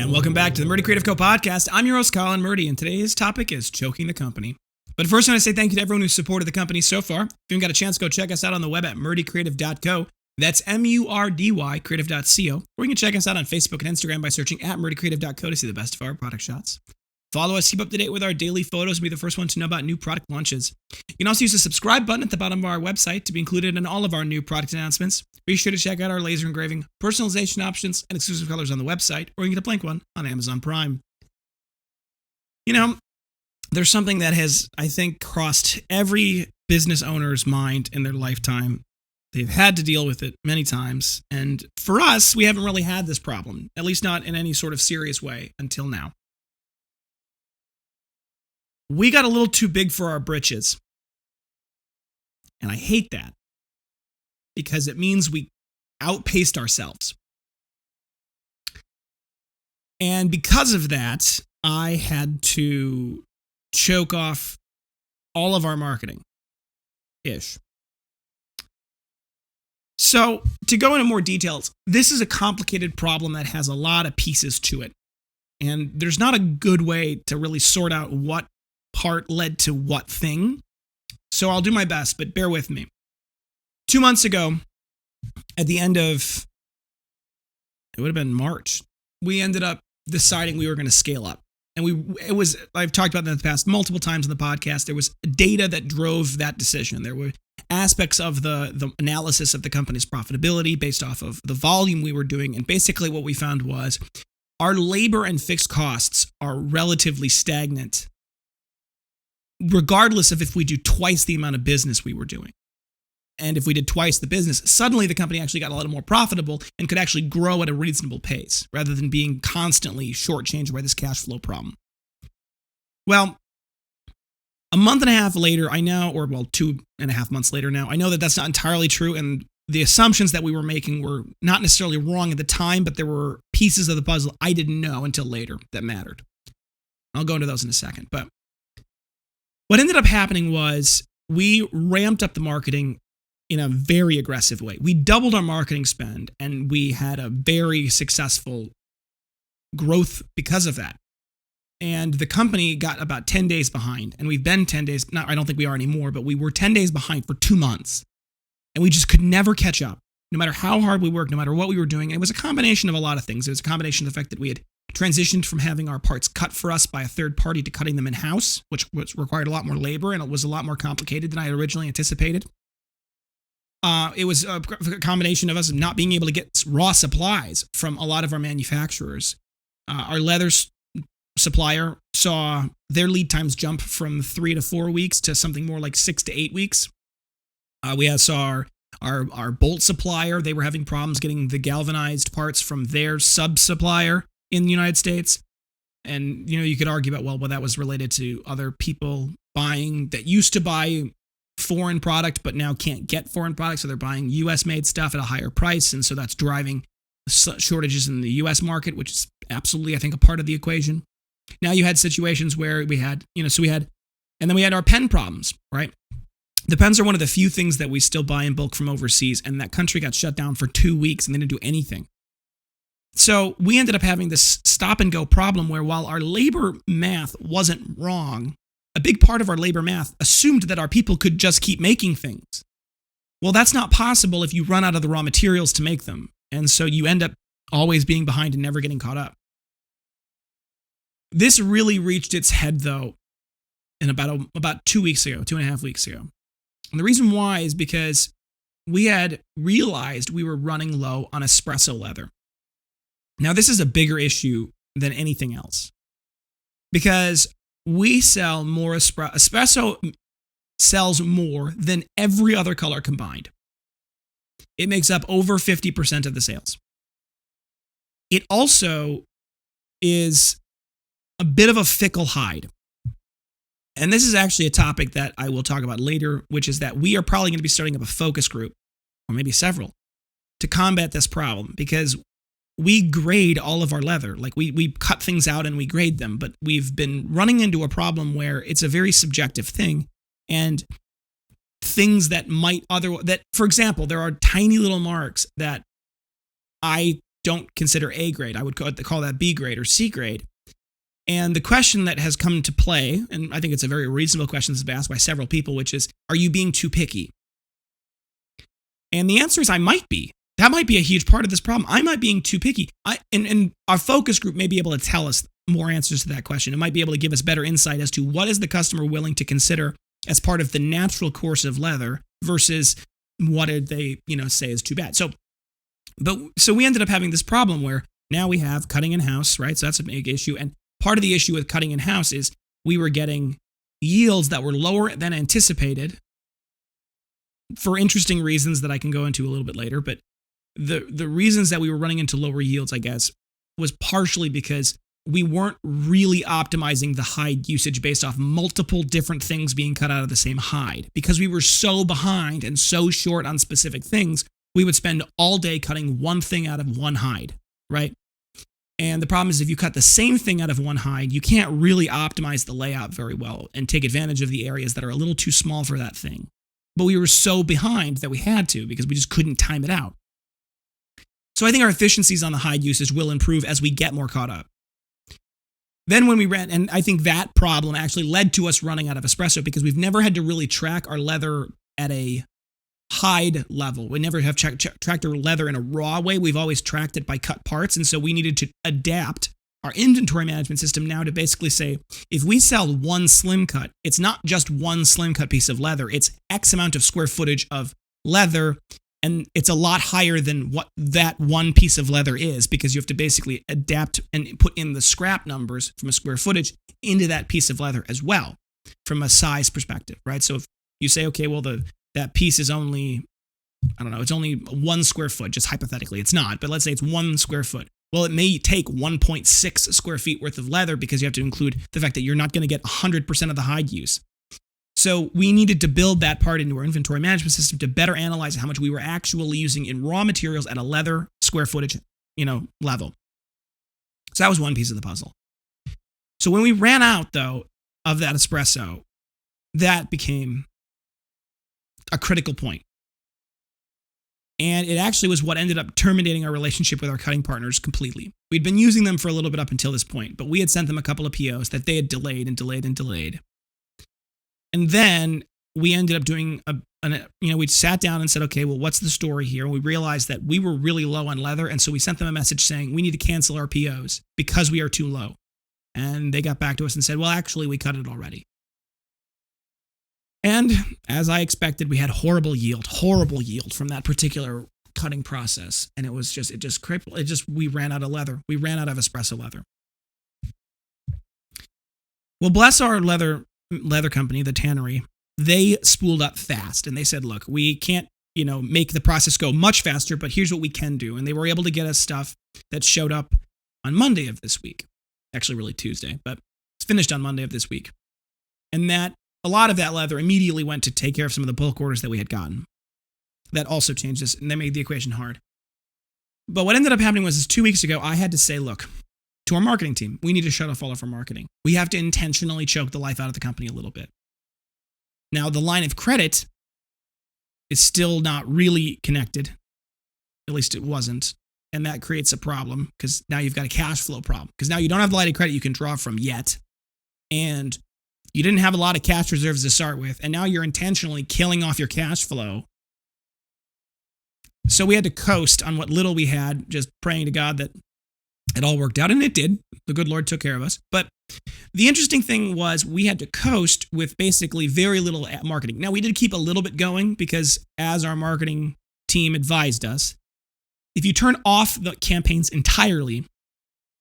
And welcome back to the Murdy Creative Co podcast. I'm your host, Colin Murdy, and today's topic is choking the company. But first, I want to say thank you to everyone who's supported the company so far. If you haven't got a chance, go check us out on the web at murdycreative.co. That's MURDY creative.co. Or you can check us out on Facebook and Instagram by searching at murdycreative.co to see the best of our product shots. Follow us, keep up to date with our daily photos, and be the first one to know about new product launches. You can also use the subscribe button at the bottom of our website to be included in all of our new product announcements. Be sure to check out our laser engraving, personalization options, and exclusive colors on the website, or you can get a blank one on Amazon Prime. You know, there's something that has, I think, crossed every business owner's mind in their lifetime. They've had to deal with it many times, and for us, we haven't really had this problem, at least not in any sort of serious way until now. We got a little too big for our britches. And I hate that because it means we outpaced ourselves. And because of that, I had to choke off all of our marketing-ish. So to go into more details, this is a complicated problem that has a lot of pieces to it. And there's not a good way to really sort out what part led to what thing. So I'll do my best, but bear with me. 2 months ago, at the end of, it would have been March, we ended up deciding we were going to scale up. And I've talked about that in the past multiple times on the podcast. There was data that drove that decision. There were aspects of the analysis of the company's profitability based off of the volume we were doing. And basically what we found was our labor and fixed costs are relatively stagnant, regardless of if we do twice the amount of business we were doing. And if we did twice the business, suddenly the company actually got a little more profitable and could actually grow at a reasonable pace rather than being constantly shortchanged by this cash flow problem. Well, a month and a half later, 2.5 months later now, I know that that's not entirely true. And the assumptions that we were making were not necessarily wrong at the time, but there were pieces of the puzzle I didn't know until later that mattered. I'll go into those in a second. But what ended up happening was we ramped up the marketing in a very aggressive way. We doubled our marketing spend, and we had a very successful growth because of that. And the company got about 10 days behind, and we've been 10 days, I don't think we are anymore, but we were 10 days behind for 2 months. And we just could never catch up, no matter how hard we worked, no matter what we were doing. And it was a combination of a lot of things. It was a combination of the fact that we had transitioned from having our parts cut for us by a third party to cutting them in-house, which required a lot more labor, and it was a lot more complicated than I had originally anticipated. It was a combination of us not being able to get raw supplies from a lot of our manufacturers. Our leather supplier saw their lead times jump from 3 to 4 weeks to something more like 6 to 8 weeks. We saw our bolt supplier. They were having problems getting the galvanized parts from their sub-supplier in the United States. And, you could argue about, well, that was related to other people buying that used to buy foreign product, but now can't get foreign products. So they're buying US made stuff at a higher price. And so that's driving shortages in the US market, which is absolutely, I think, a part of the equation. Now you had situations where we had, and then we had our pen problems, right? The pens are one of the few things that we still buy in bulk from overseas. And that country got shut down for 2 weeks and they didn't do anything. So we ended up having this stop and go problem where while our labor math wasn't wrong, a big part of our labor math assumed that our people could just keep making things. Well, that's not possible if you run out of the raw materials to make them. And so you end up always being behind and never getting caught up. This really reached its head, though, in about 2 weeks ago, 2.5 weeks ago. And the reason why is because we had realized we were running low on espresso leather. Now, this is a bigger issue than anything else because we sell more espresso sells more than every other color combined. It makes up over 50% of the sales. It also is a bit of a fickle hide. And this is actually a topic that I will talk about later, which is that we are probably going to be starting up a focus group, or maybe several, to combat this problem because we grade all of our leather. Like we cut things out and we grade them, but we've been running into a problem where it's a very subjective thing. And things that for example, there are tiny little marks that I don't consider A grade. I would call that B grade or C grade. And the question that has come to play, and I think it's a very reasonable question that's been asked by several people, which is, are you being too picky? And the answer is I might be. That might be a huge part of this problem. I might be being too picky. And our focus group may be able to tell us more answers to that question. It might be able to give us better insight as to what is the customer willing to consider as part of the natural course of leather versus what did they, say is too bad. So we ended up having this problem where now we have cutting in-house, right? So that's a big issue. And part of the issue with cutting in-house is we were getting yields that were lower than anticipated for interesting reasons that I can go into a little bit later. But the reasons that we were running into lower yields, I guess, was partially because we weren't really optimizing the hide usage based off multiple different things being cut out of the same hide. Because we were so behind and so short on specific things, we would spend all day cutting one thing out of one hide, right? And the problem is if you cut the same thing out of one hide, you can't really optimize the layout very well and take advantage of the areas that are a little too small for that thing. But we were so behind that we had to because we just couldn't time it out. So I think our efficiencies on the hide usage will improve as we get more caught up. Then when we ran, and I think that problem actually led to us running out of espresso because we've never had to really track our leather at a hide level. We never have tracked our leather in a raw way. We've always tracked it by cut parts. And so we needed to adapt our inventory management system now to basically say, if we sell one slim cut, it's not just one slim cut piece of leather. It's X amount of square footage of leather. And it's a lot higher than what that one piece of leather is because you have to basically adapt and put in the scrap numbers from a square footage into that piece of leather as well from a size perspective, right? So if you say, okay, well, that piece is only, it's only 1 square foot, just hypothetically. It's not, but let's say it's 1 square foot. Well, it may take 1.6 square feet worth of leather because you have to include the fact that you're not going to get 100% of the hide use. So we needed to build that part into our inventory management system to better analyze how much we were actually using in raw materials at a leather square footage, level. So that was one piece of the puzzle. So when we ran out, though, of that espresso, that became a critical point. And it actually was what ended up terminating our relationship with our cutting partners completely. We'd been using them for a little bit up until this point, but we had sent them a couple of POs that they had delayed and delayed and delayed. And then we ended up doing we sat down and said, okay, well, what's the story here? And we realized that we were really low on leather. And so we sent them a message saying, we need to cancel our POs because we are too low. And they got back to us and said, well, actually, we cut it already. And as I expected, we had horrible yield from that particular cutting process. And it just crippled. We ran out of leather. We ran out of espresso leather. Well, bless our leather company, the tannery, they spooled up fast and they said, look, we can't, make the process go much faster, but here's what we can do. And they were able to get us stuff that showed up on Monday of this week. Actually, really Tuesday, but it's finished on Monday of this week. And a lot of that leather immediately went to take care of some of the bulk orders that we had gotten. That also changed this, and that made the equation hard. But what ended up happening was 2 weeks ago, I had to say, look, to our marketing team, we need to shut off all of our marketing. We have to intentionally choke the life out of the company a little bit. Now, the line of credit is still not really connected. At least it wasn't. And that creates a problem because now you've got a cash flow problem. Because now you don't have the line of credit you can draw from yet. And you didn't have a lot of cash reserves to start with. And now you're intentionally killing off your cash flow. So we had to coast on what little we had, just praying to God that it all worked out, and it did. The good Lord took care of us. But the interesting thing was we had to coast with basically very little marketing. Now, we did keep a little bit going because as our marketing team advised us, if you turn off the campaigns entirely,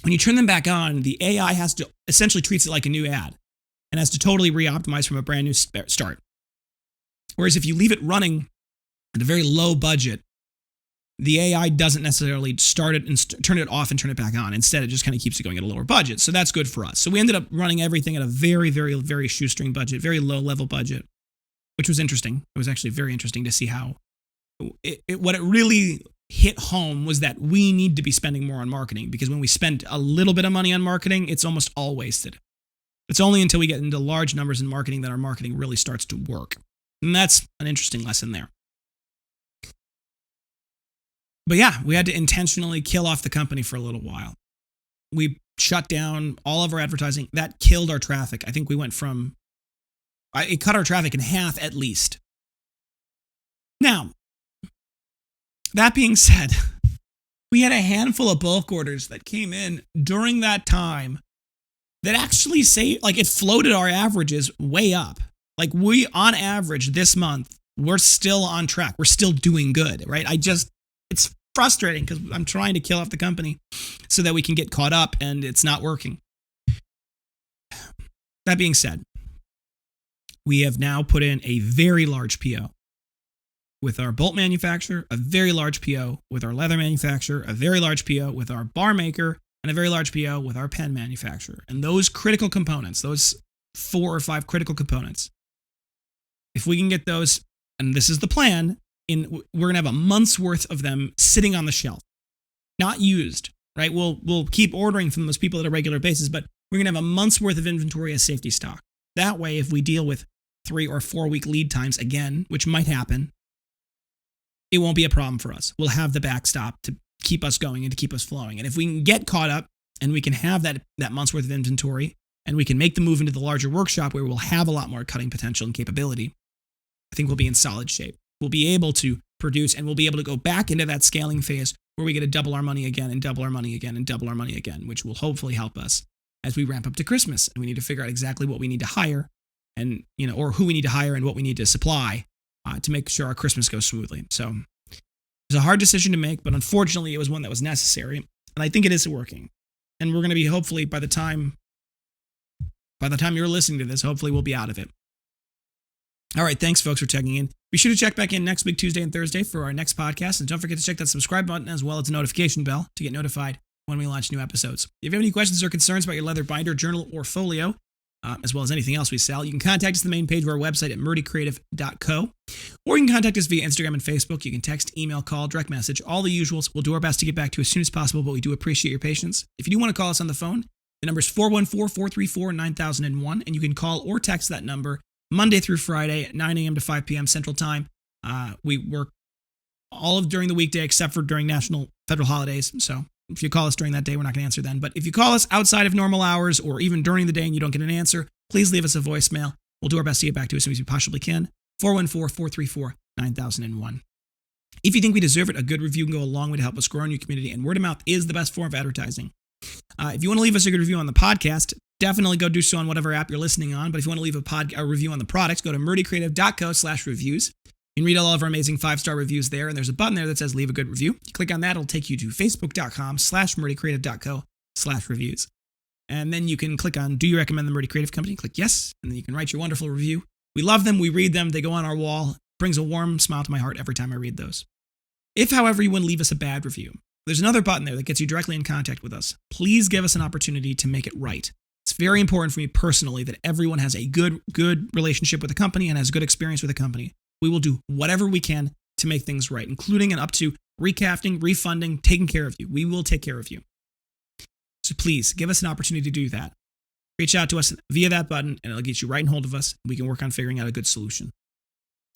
when you turn them back on, the AI has to essentially treats it like a new ad and has to totally re-optimize from a brand new start. Whereas if you leave it running at a very low budget, the AI doesn't necessarily start it and turn it off and turn it back on. Instead, it just kind of keeps it going at a lower budget. So that's good for us. So we ended up running everything at a very, very, very shoestring budget, very low level budget, which was interesting. It was actually very interesting to see how what it really hit home was that we need to be spending more on marketing because when we spend a little bit of money on marketing, it's almost all wasted. It's only until we get into large numbers in marketing that our marketing really starts to work. And that's an interesting lesson there. But yeah, we had to intentionally kill off the company for a little while. We shut down all of our advertising. That killed our traffic. I think we went from, it cut our traffic in half at least. Now, that being said, we had a handful of bulk orders that came in during that time that actually it floated our averages way up. Like we, on average this month, we're still on track. We're still doing good, right? It's frustrating because I'm trying to kill off the company so that we can get caught up and it's not working. That being said, we have now put in a very large PO with our bolt manufacturer, a very large PO with our leather manufacturer, a very large PO with our bar maker, and a very large PO with our pen manufacturer. And those critical components, those 4 or 5 critical components, if we can get those, and this is the plan, we're going to have a month's worth of them sitting on the shelf, not used, right? We'll keep ordering from those people at a regular basis, but we're going to have a month's worth of inventory as safety stock. That way, if we deal with 3 or 4 week lead times again, which might happen, it won't be a problem for us. We'll have the backstop to keep us going and to keep us flowing. And if we can get caught up and we can have that month's worth of inventory and we can make the move into the larger workshop where we'll have a lot more cutting potential and capability, I think we'll be in solid shape. We'll be able to produce and we'll be able to go back into that scaling phase where we get to double our money again and double our money again and double our money again, which will hopefully help us as we ramp up to Christmas. And we need to figure out exactly what we need to hire and, or who we need to hire and what we need to supply to make sure our Christmas goes smoothly. So it was a hard decision to make, but unfortunately it was one that was necessary. And I think it is working. And we're going to be hopefully by the time you're listening to this, hopefully we'll be out of it. All right, thanks, folks, for checking in. Be sure to check back in next week, Tuesday and Thursday, for our next podcast. And don't forget to check that subscribe button as well as the notification bell to get notified when we launch new episodes. If you have any questions or concerns about your leather binder, journal, or folio, as well as anything else we sell, you can contact us at the main page of our website at Murdy Creative Co. Or you can contact us via Instagram and Facebook. You can text, email, call, direct message, all the usuals. We'll do our best to get back to you as soon as possible, but we do appreciate your patience. If you do want to call us on the phone, the number is 414-434-9001, and you can call or text that number Monday through Friday at 9 a.m. to 5 p.m. Central Time. We work all of during the weekday except for during national federal holidays. So if you call us during that day, we're not going to answer then. But if you call us outside of normal hours or even during the day and you don't get an answer, please leave us a voicemail. We'll do our best to get back to you as soon as we possibly can. 414-434-9001. If you think we deserve it, a good review can go a long way to help us grow in your community, and word of mouth is the best form of advertising. If you want to leave us a good review on the podcast, definitely go do so on whatever app you're listening on. But if you want to leave a review on the products, go to murdycreative.co/reviews. You can read all of our amazing 5-star reviews there, and there's a button there that says leave a good review. You click on that, it'll take you to facebook.com/murdycreative.co/reviews. And then you can click on, do you recommend the Murdy Creative Company? Click yes, and then you can write your wonderful review. We love them, we read them, they go on our wall. It brings a warm smile to my heart every time I read those. If, however, you want to leave us a bad review, there's another button there that gets you directly in contact with us. Please give us an opportunity to make it right. It's very important for me personally that everyone has a good relationship with the company and has good experience with the company. We will do whatever we can to make things right, including and up to recasting, refunding, taking care of you. We will take care of you. So please give us an opportunity to do that. Reach out to us via that button and it'll get you right in hold of us. We can work on figuring out a good solution.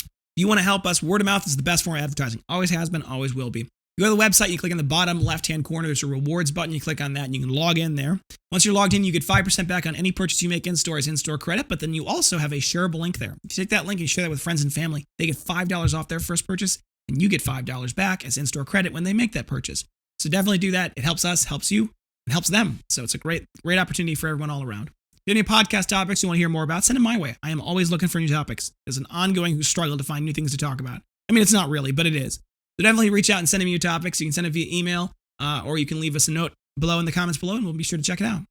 If you want to help us, word of mouth is the best form of advertising. Always has been, always will be. You go to the website, you click on the bottom left-hand corner, there's a rewards button, you click on that and you can log in there. Once you're logged in, you get 5% back on any purchase you make in-store as in-store credit, but then you also have a shareable link there. If you take that link and you share that with friends and family, they get $5 off their first purchase, and you get $5 back as in-store credit when they make that purchase. So definitely do that. It helps us, helps you, and helps them. So it's a great opportunity for everyone all around. If you have any podcast topics you want to hear more about, send them my way. I am always looking for new topics. There's an ongoing struggle to find new things to talk about. I mean, it's not really, but it is. So definitely reach out and send me your topics. You can send it via email, or you can leave us a note below in the comments below, and we'll be sure to check it out.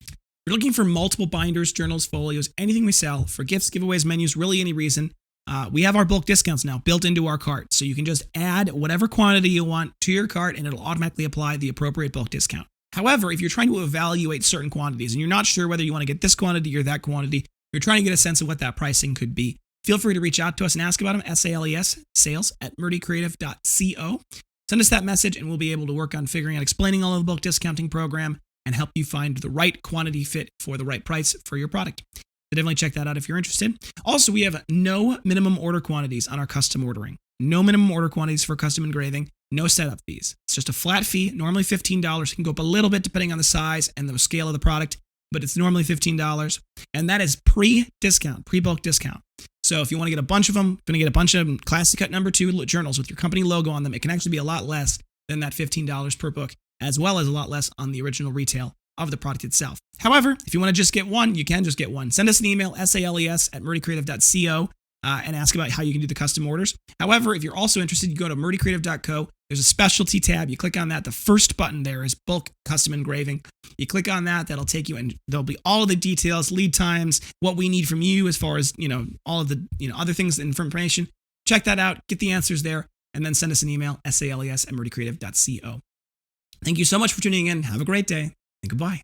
If you're looking for multiple binders, journals, folios, anything we sell, for gifts, giveaways, menus, really any reason, we have our bulk discounts now built into our cart. So you can just add whatever quantity you want to your cart, and it'll automatically apply the appropriate bulk discount. However, if you're trying to evaluate certain quantities, and you're not sure whether you want to get this quantity or that quantity, you're trying to get a sense of what that pricing could be, feel free to reach out to us and ask about them, SALES, sales@murdycreative.co. Send us that message and we'll be able to work on figuring out explaining all of the bulk discounting program and help you find the right quantity fit for the right price for your product. So definitely check that out if you're interested. Also, we have no minimum order quantities on our custom ordering. No minimum order quantities for custom engraving. No setup fees. It's just a flat fee, normally $15. It can go up a little bit depending on the size and the scale of the product, but it's normally $15. And that is pre-discount, pre-bulk discount. So if you want to get a bunch of them, going to get a bunch of Classic Cut #2 journals with your company logo on them, it can actually be a lot less than that $15 per book, as well as a lot less on the original retail of the product itself. However, if you want to just get one, you can just get one. Send us an email, sales@murdycreative.co, and ask about how you can do the custom orders. However, if you're also interested, you go to murdycreative.co. There's a specialty tab. You click on that. The first button there is bulk custom engraving. You click on that. That'll take you, and there'll be all the details, lead times, what we need from you as far as, all of the, other things and information. Check that out. Get the answers there, and then send us an email, sales@murdycreative.co. Thank you so much for tuning in. Have a great day, and goodbye.